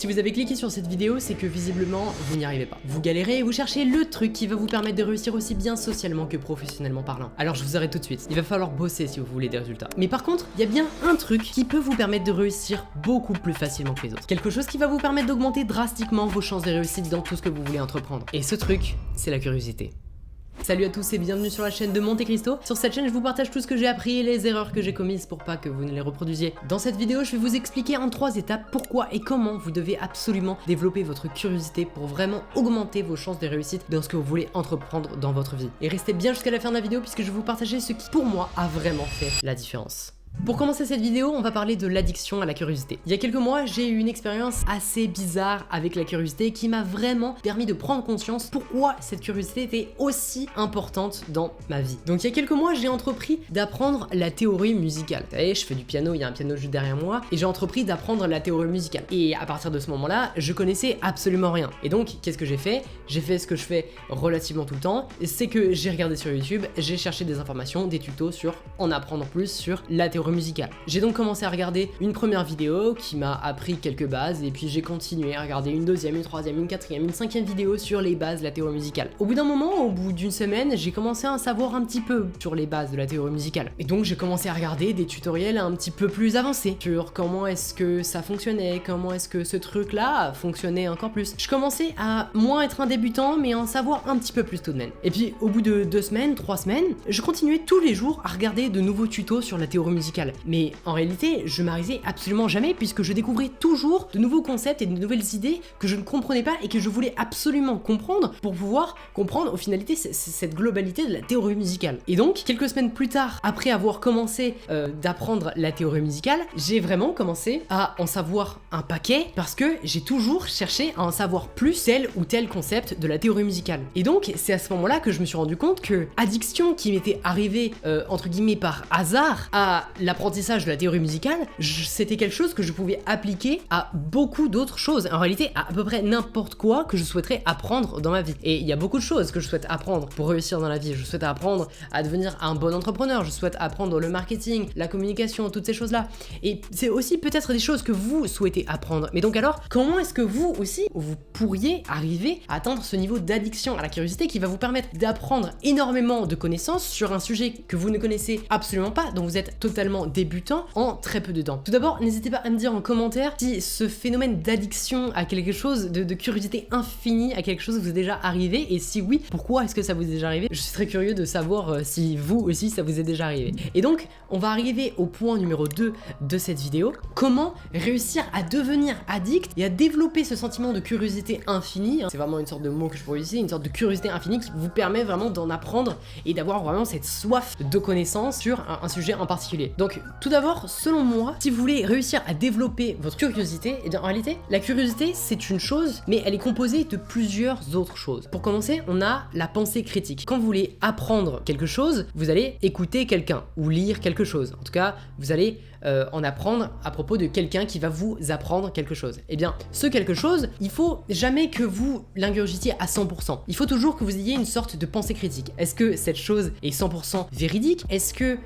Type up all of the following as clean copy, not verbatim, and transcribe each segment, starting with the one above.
Si vous avez cliqué sur cette vidéo, c'est que visiblement, vous n'y arrivez pas. Vous galérez et vous cherchez le truc qui va vous permettre de réussir aussi bien socialement que professionnellement parlant. Alors je vous arrête tout de suite, il va falloir bosser si vous voulez des résultats. Mais par contre, il y a bien un truc qui peut vous permettre de réussir beaucoup plus facilement que les autres. Quelque chose qui va vous permettre d'augmenter drastiquement vos chances de réussite dans tout ce que vous voulez entreprendre. Et ce truc, c'est la curiosité. Salut à tous et bienvenue sur la chaîne de Monte Cristo. Sur cette chaîne, je vous partage tout ce que j'ai appris et les erreurs que j'ai commises pour pas que vous ne les reproduisiez. Dans cette vidéo, je vais vous expliquer en 3 étapes pourquoi et comment vous devez absolument développer votre curiosité pour vraiment augmenter vos chances de réussite dans ce que vous voulez entreprendre dans votre vie. Et restez bien jusqu'à la fin de la vidéo puisque je vais vous partager ce qui, pour moi, a vraiment fait la différence. Pour commencer cette vidéo, on va parler de l'addiction à la curiosité. Il y a quelques mois, j'ai eu une expérience assez bizarre avec la curiosité qui m'a vraiment permis de prendre conscience pourquoi cette curiosité était aussi importante dans ma vie. Donc il y a quelques mois, j'ai entrepris d'apprendre la théorie musicale. Vous savez, je fais du piano, il y a un piano juste derrière moi, et j'ai entrepris d'apprendre la théorie musicale. Et à partir de ce moment-là, je connaissais absolument rien. Et donc, qu'est-ce que j'ai fait? J'ai fait ce que je fais relativement tout le temps, c'est que j'ai regardé sur YouTube, j'ai cherché des informations, des tutos sur en apprendre plus sur la théorie musicale. J'ai donc commencé à regarder une première vidéo qui m'a appris quelques bases et puis j'ai continué à regarder une deuxième, une troisième, une quatrième, une cinquième vidéo sur les bases de la théorie musicale. Au bout d'un moment, au bout d'une semaine, j'ai commencé à en savoir un petit peu sur les bases de la théorie musicale. Et donc j'ai commencé à regarder des tutoriels un petit peu plus avancés sur comment est-ce que ça fonctionnait, comment est-ce que ce truc-là fonctionnait encore plus. Je commençais à moins être un débutant mais en savoir un petit peu plus tout de même. Et puis au bout de 2 semaines, 3 semaines, je continuais tous les jours à regarder de nouveaux tutos sur la théorie musicale. Mais en réalité, je m'arrêtais absolument jamais puisque je découvrais toujours de nouveaux concepts et de nouvelles idées que je ne comprenais pas et que je voulais absolument comprendre pour pouvoir comprendre aux finalités cette globalité de la théorie musicale. Et donc, quelques semaines plus tard, après avoir commencé d'apprendre la théorie musicale, j'ai vraiment commencé à en savoir un paquet parce que j'ai toujours cherché à en savoir plus tel ou tel concept de la théorie musicale. Et donc, c'est à ce moment-là que je me suis rendu compte que addiction qui m'était arrivée entre guillemets par hasard à l'apprentissage de la théorie musicale, c'était quelque chose que je pouvais appliquer à beaucoup d'autres choses. En réalité, à peu près n'importe quoi que je souhaiterais apprendre dans ma vie. Et il y a beaucoup de choses que je souhaite apprendre pour réussir dans la vie. Je souhaite apprendre à devenir un bon entrepreneur. Je souhaite apprendre le marketing, la communication, toutes ces choses-là. Et c'est aussi peut-être des choses que vous souhaitez apprendre. Mais donc alors, comment est-ce que vous aussi, vous pourriez arriver à atteindre ce niveau d'addiction à la curiosité qui va vous permettre d'apprendre énormément de connaissances sur un sujet que vous ne connaissez absolument pas, dont vous êtes totalement débutant en très peu de temps. Tout d'abord, n'hésitez pas à me dire en commentaire si ce phénomène d'addiction à quelque chose, de curiosité infinie à quelque chose vous est déjà arrivé et si oui, pourquoi est-ce que ça vous est déjà arrivé? Je suis très curieux de savoir si vous aussi ça vous est déjà arrivé. Et donc, on va arriver au point numéro 2 de cette vidéo. Comment réussir à devenir addict et à développer ce sentiment de curiosité infinie. C'est vraiment une sorte de mot que je pourrais utiliser, une sorte de curiosité infinie qui vous permet vraiment d'en apprendre et d'avoir vraiment cette soif de connaissance sur un sujet en particulier. Donc, tout d'abord, selon moi, si vous voulez réussir à développer votre curiosité, et bien en réalité, la curiosité, c'est une chose, mais elle est composée de plusieurs autres choses. Pour commencer, on a la pensée critique. Quand vous voulez apprendre quelque chose, vous allez écouter quelqu'un ou lire quelque chose. En tout cas, vous allez en apprendre à propos de quelqu'un qui va vous apprendre quelque chose. Et bien, ce quelque chose, il faut jamais que vous l'ingurgitiez à 100%. Il faut toujours que vous ayez une sorte de pensée critique. Est-ce que cette chose est 100% véridique? Est-ce que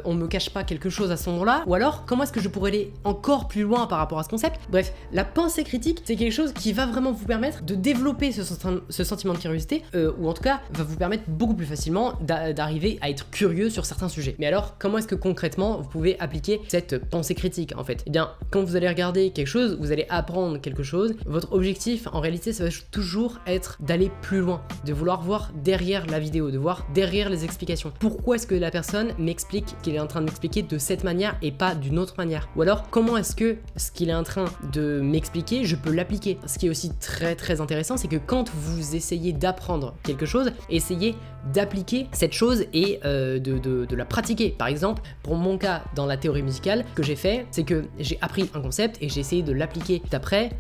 on me cache pas quelque chose à ce moment-là? Ou alors, comment est-ce que je pourrais aller encore plus loin par rapport à ce concept? Bref, la pensée critique, c'est quelque chose qui va vraiment vous permettre de développer ce sentiment de curiosité, ou en tout cas, va vous permettre beaucoup plus facilement d'arriver à être curieux sur certains sujets. Mais alors, comment est-ce que concrètement, vous pouvez appliquer cette pensée critique en fait? Eh bien, quand vous allez regarder quelque chose, vous allez apprendre quelque chose, votre objectif en réalité ça va toujours être d'aller plus loin, de vouloir voir derrière la vidéo, de voir derrière les explications. Pourquoi est-ce que la personne m'explique qu'il est en train de m'expliquer de cette manière et pas d'une autre manière? Ou alors, comment est-ce que ce qu'il est en train de m'expliquer, je peux l'appliquer? Ce qui est aussi très très intéressant, c'est que quand vous essayez d'apprendre quelque chose, essayez d'appliquer cette chose et de la pratiquer. Par exemple, pour mon cas, dans la théorie musicale, ce que j'ai fait, c'est que j'ai appris un concept et j'ai essayé de l'appliquer après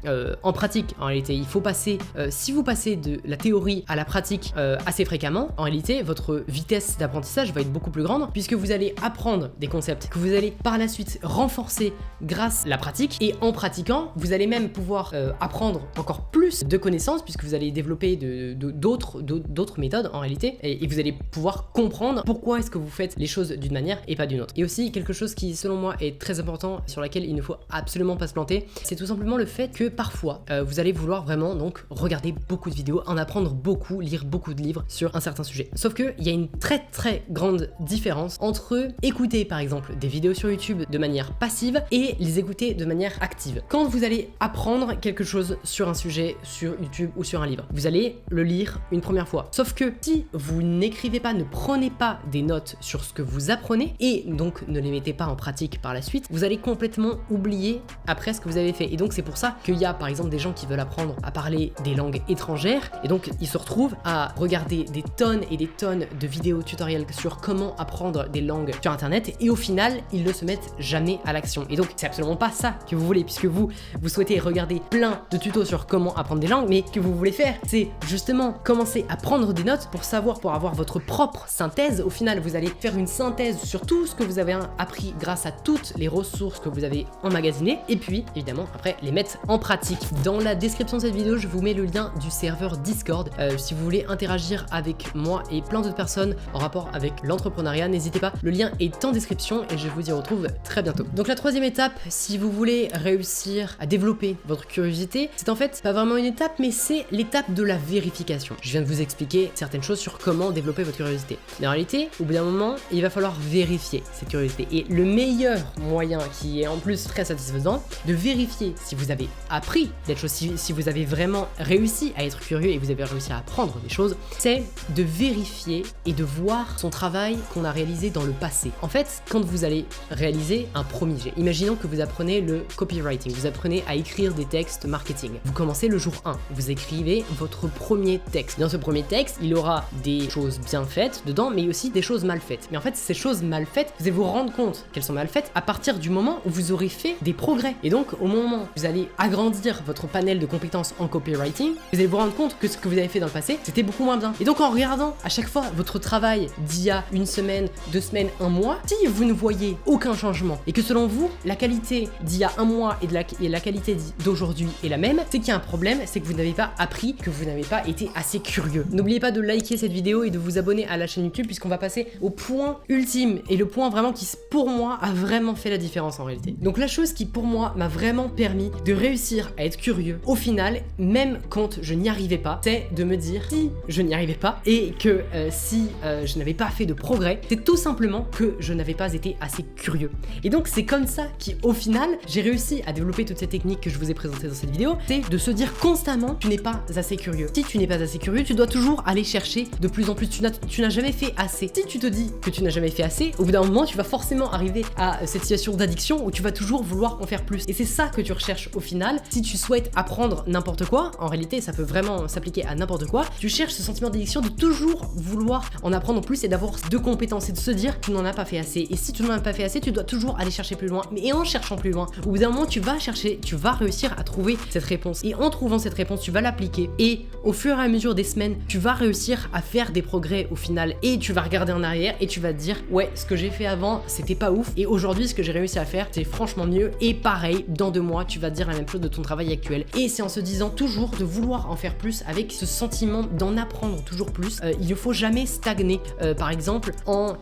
en pratique. En réalité, il faut passer, si vous passez de la théorie à la pratique assez fréquemment, en réalité, votre vitesse d'apprentissage va être beaucoup plus grande puisque vous allez apprendre des concepts concepts que vous allez par la suite renforcer grâce à la pratique, et en pratiquant, vous allez même pouvoir apprendre encore plus de connaissances puisque vous allez développer d'autres méthodes en réalité, et vous allez pouvoir comprendre pourquoi est-ce que vous faites les choses d'une manière et pas d'une autre. Et aussi quelque chose qui selon moi est très important, sur laquelle il ne faut absolument pas se planter, c'est tout simplement le fait que parfois vous allez vouloir vraiment donc regarder beaucoup de vidéos, en apprendre beaucoup, lire beaucoup de livres sur un certain sujet. Sauf que il y a une très grande différence entre écouter par exemple des vidéos sur YouTube de manière passive et les écouter de manière active. Quand vous allez apprendre quelque chose sur un sujet sur YouTube ou sur un livre, vous allez le lire une première fois. Sauf que si vous n'écrivez pas, ne prenez pas des notes sur ce que vous apprenez et donc ne les mettez pas en pratique par la suite, vous allez complètement oublier après ce que vous avez fait. Et donc c'est pour ça qu'il y a par exemple des gens qui veulent apprendre à parler des langues étrangères et donc ils se retrouvent à regarder des tonnes et des tonnes de vidéos tutoriels sur comment apprendre des langues sur internet et au final ils ne se mettent jamais à l'action. Et donc c'est absolument pas ça que vous voulez, puisque vous souhaitez regarder plein de tutos sur comment apprendre des langues, mais ce que vous voulez faire c'est justement commencer à prendre des notes pour savoir, pour avoir votre propre synthèse. Au final vous allez faire une synthèse sur tout ce que vous avez appris grâce à toutes les ressources que vous avez emmagasinées et puis évidemment après les mettre en pratique. Dans la description de cette vidéo je vous mets le lien du serveur Discord si vous voulez interagir avec moi et plein d'autres personnes en rapport avec l'entrepreneuriat, n'hésitez pas, le lien est en description et je vous y retrouve très bientôt. Donc la troisième étape, si vous voulez réussir à développer votre curiosité, c'est en fait pas vraiment une étape, mais c'est l'étape de la vérification. Je viens de vous expliquer certaines choses sur comment développer votre curiosité. Mais en réalité, au bout d'un moment, il va falloir vérifier cette curiosité. Et le meilleur moyen, qui est en plus très satisfaisant, de vérifier si vous avez appris des choses, si vous avez vraiment réussi à être curieux et vous avez réussi à apprendre des choses, c'est de vérifier et de voir son travail qu'on a réalisé dans le passé. En fait, quand vous allez réaliser un premier jet, imaginons que vous apprenez le copywriting, vous apprenez à écrire des textes marketing. Vous commencez le jour 1, vous écrivez votre premier texte. Dans ce premier texte, il aura des choses bien faites dedans, mais aussi des choses mal faites. Mais en fait, ces choses mal faites, vous allez vous rendre compte qu'elles sont mal faites à partir du moment où vous aurez fait des progrès. Et donc, au moment où vous allez agrandir votre panel de compétences en copywriting, vous allez vous rendre compte que ce que vous avez fait dans le passé, c'était beaucoup moins bien. Et donc, en regardant à chaque fois votre travail d'il y a une semaine, 2 semaines, un mois, si vous ne voyez aucun changement et que selon vous, la qualité d'il y a un mois et la qualité d'aujourd'hui est la même, c'est qu'il y a un problème, c'est que vous n'avez pas appris, que vous n'avez pas été assez curieux. N'oubliez pas de liker cette vidéo et de vous abonner à la chaîne YouTube puisqu'on va passer au point ultime et le point vraiment qui, pour moi, a vraiment fait la différence en réalité. Donc la chose qui, pour moi, m'a vraiment permis de réussir à être curieux, au final, même quand je n'y arrivais pas, c'est de me dire si je n'y arrivais pas et que si je n'avais pas fait de progrès, c'est tout simplement que je n'avais pas été assez curieux. Et donc c'est comme ça qu'au final, j'ai réussi à développer toutes ces techniques que je vous ai présentées dans cette vidéo, c'est de se dire constamment tu n'es pas assez curieux. Si tu n'es pas assez curieux, tu dois toujours aller chercher de plus en plus, tu n'as jamais fait assez. Si tu te dis que tu n'as jamais fait assez, au bout d'un moment, tu vas forcément arriver à cette situation d'addiction où tu vas toujours vouloir en faire plus. Et c'est ça que tu recherches au final. Si tu souhaites apprendre n'importe quoi, en réalité, ça peut vraiment s'appliquer à n'importe quoi, tu cherches ce sentiment d'addiction de toujours vouloir en apprendre plus et d'avoir de compétences et de se dire tu n'en as pas fait assez. Et si tu n'en as pas fait assez, tu dois toujours aller chercher plus loin. Mais en cherchant plus loin, au bout d'un moment, tu vas chercher, tu vas réussir à trouver cette réponse. Et en trouvant cette réponse, tu vas l'appliquer. Et au fur et à mesure des semaines, tu vas réussir à faire des progrès au final. Et tu vas regarder en arrière et tu vas te dire ouais, ce que j'ai fait avant, c'était pas ouf. Et aujourd'hui, ce que j'ai réussi à faire, c'est franchement mieux. Et pareil, dans 2 mois, tu vas te dire la même chose de ton travail actuel. Et c'est en se disant toujours de vouloir en faire plus avec ce sentiment d'en apprendre toujours plus. Il ne faut jamais stagner. Par exemple, en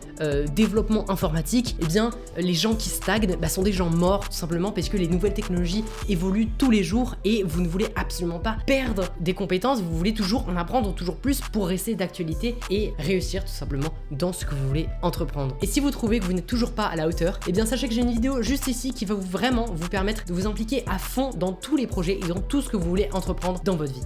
développement informatique, eh bien, les gens qui stagnent sont des gens morts tout simplement parce que les nouvelles technologies évoluent tous les jours et vous ne voulez absolument pas perdre des compétences, vous voulez toujours en apprendre toujours plus pour rester d'actualité et réussir tout simplement dans ce que vous voulez entreprendre. Et si vous trouvez que vous n'êtes toujours pas à la hauteur, eh bien sachez que j'ai une vidéo juste ici qui va vraiment vous permettre de vous impliquer à fond dans tous les projets et dans tout ce que vous voulez entreprendre dans votre vie.